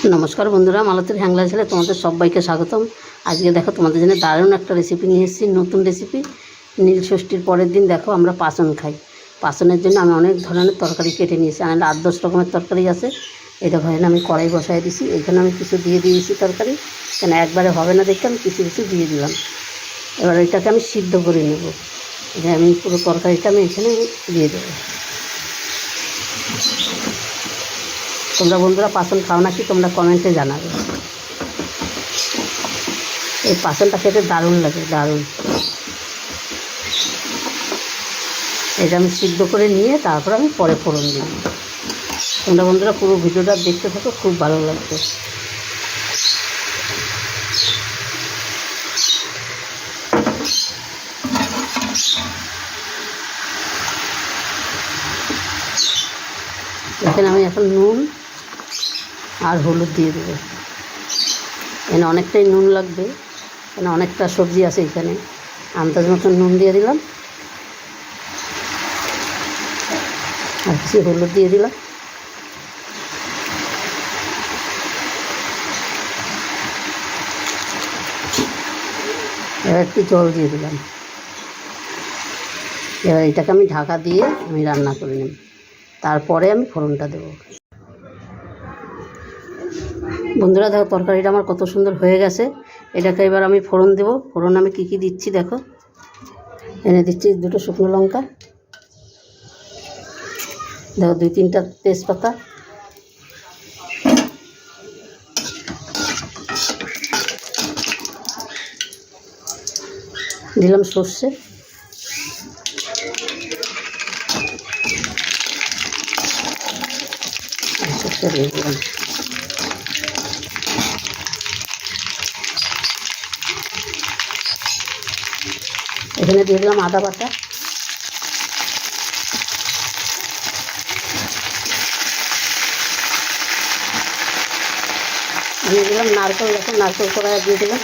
নমস্কার বন্ধুরা, মালতীর হ্যাংলা ছেলে তোমাদের সবাইকে স্বাগতম। আজকে দেখো তোমাদের জন্য দারুণ একটা রেসিপি নিয়ে এসেছি, নতুন রেসিপি। নীল ষষ্ঠীর পরের দিন দেখো আমরা পাসন খাই। পাসনের জন্য আমি অনেক ধরনের তরকারি কেটে নিয়েছি, আর 8-10 রকমের তরকারি আছে। এই দেখো এখানে আমি কড়াই বসাই দিয়েছি, এখানে আমি কিছু দিয়ে দিয়েছি তরকারি, কেন একবারে হবে না দেখে আমি কিছু কিছু দিয়ে দিলাম। এবার এটাকে আমি সিদ্ধ করে নেব। এটা আমি পুরো তরকারিটা আমি এখানে দিয়ে দেবো। তোমরা বন্ধুরা পাসন খাও নাকি তোমরা কমেন্টে জানাবে। এই পাসনটা খেতে দারুণ লাগে, দারুণ। এটা আমি সিদ্ধ করে নিয়ে তারপর আমি পরে ফোড়ন দিই। তোমরা বন্ধুরা পুরো ভিডিওটা দেখতে থাকো, খুব ভালো লাগবে। এখানে আমি এখন নুন আর হলুদ দিয়ে দেবো। এখানে অনেকটাই নুন লাগবে, এখানে অনেকটা সবজি আছে। এখানে আন্দাজ মতন নুন দিয়ে দিলাম, আর কিছু হলুদ দিয়ে দিলাম। এবার একটু জল দিয়ে দিলাম। এবার এটাকে আমি ঢাকা দিয়ে আমি রান্না করে নেব, তারপরে আমি ফোড়নটা দেবো। বন্ধুরা দেখো তরকারিটা আমার কত সুন্দর হয়ে গেছে। এটাকে এবার আমি ফোড়ন দেবো। ফোড়ন আমি কী কী দিচ্ছি দেখো, এনে দিচ্ছি 2টো শুকনো লঙ্কা, দেখো 2-3টা তেজপাতা, দিলাম সর্ষে, সর্ষে দিয়ে দিলাম। এখানে দিয়ে দিলাম আদা বাটা, দিয়ে দিলাম নারকেল, দেখো নারকেল কড়াই দিয়ে দিলাম।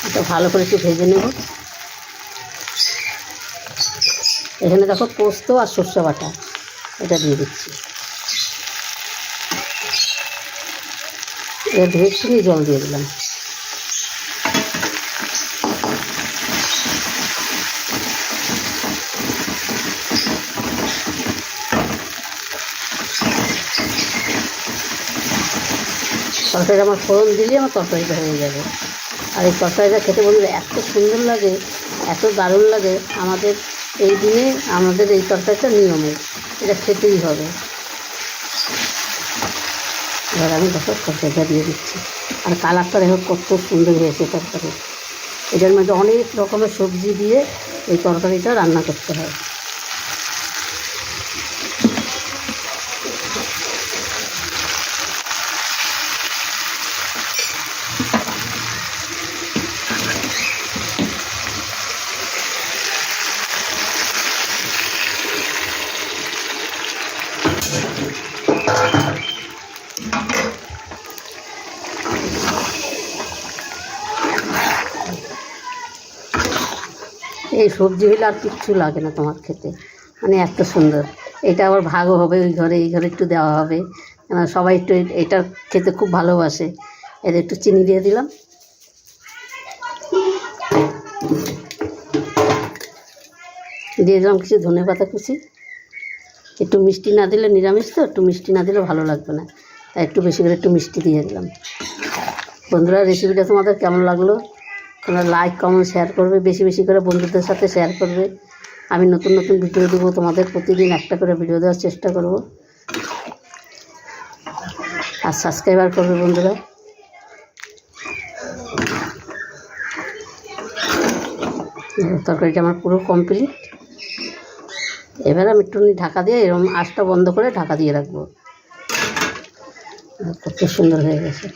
এটা ভালো করে একটু ভেজে নেব। এখানে দেখো পোস্ত আর সর্ষে বাটা, এটা দিয়ে দিচ্ছি। এবার ধুয়ে একটুখানি জল দিয়ে দিলাম। তরকারিটা আমার ফোড়ন দিলে আমার তরকারিটা হয়ে যাবে। আর এই তরকারিটা খেতে বললে এত সুন্দর লাগে, এত দারুণ লাগে। আমাদের এই দিনে আমাদের এই তরকারিটা নিয়মের, এটা খেতেই হবে। এবার আমি দেখো তরকারিটা দিয়ে দিচ্ছি, আর কালারটা দেখো কত সুন্দর হয়েছে তরকারি। এটার মধ্যে অনেক রকমের সবজি দিয়ে এই তরকারিটা রান্না করতে হয়। এই সবজি হলে আর কিচ্ছু লাগে না তোমার খেতে, মানে এত সুন্দর। এটা আবার ভাগও হবে, ওই ঘরে এই ঘরে একটু দেওয়া হবে, সবাই একটু এটা খেতে খুব ভালোবাসে। এর একটু চিনি দিয়ে দিলাম, দিয়ে দিলাম কিছু ধনেপাতা কুচি। একটু মিষ্টি না দিলে, নিরামিষ তো, একটু মিষ্টি না দিলে ভালো লাগবে না, তাই একটু বেশি করে একটু মিষ্টি দিয়ে দিলাম। বন্ধুরা রেসিপিটা তোমাদের কেমন লাগলো তোমরা লাইক কমেন্ট শেয়ার করবে, বেশি বেশি করে বন্ধুদের সাথে শেয়ার করবে। আমি নতুন নতুন ভিডিও দেবো তোমাদের, প্রতিদিন একটা করে ভিডিও দেওয়ার চেষ্টা করব। আর সাবস্ক্রাইবার করবে বন্ধুরা। তরকারিটা আমার পুরো কমপ্লিট। এবার আমি একটু ঢাকা দিয়ে এরকম আঁচটা বন্ধ করে ঢাকা দিয়ে রাখবো। কত সুন্দর হয়ে গেছে।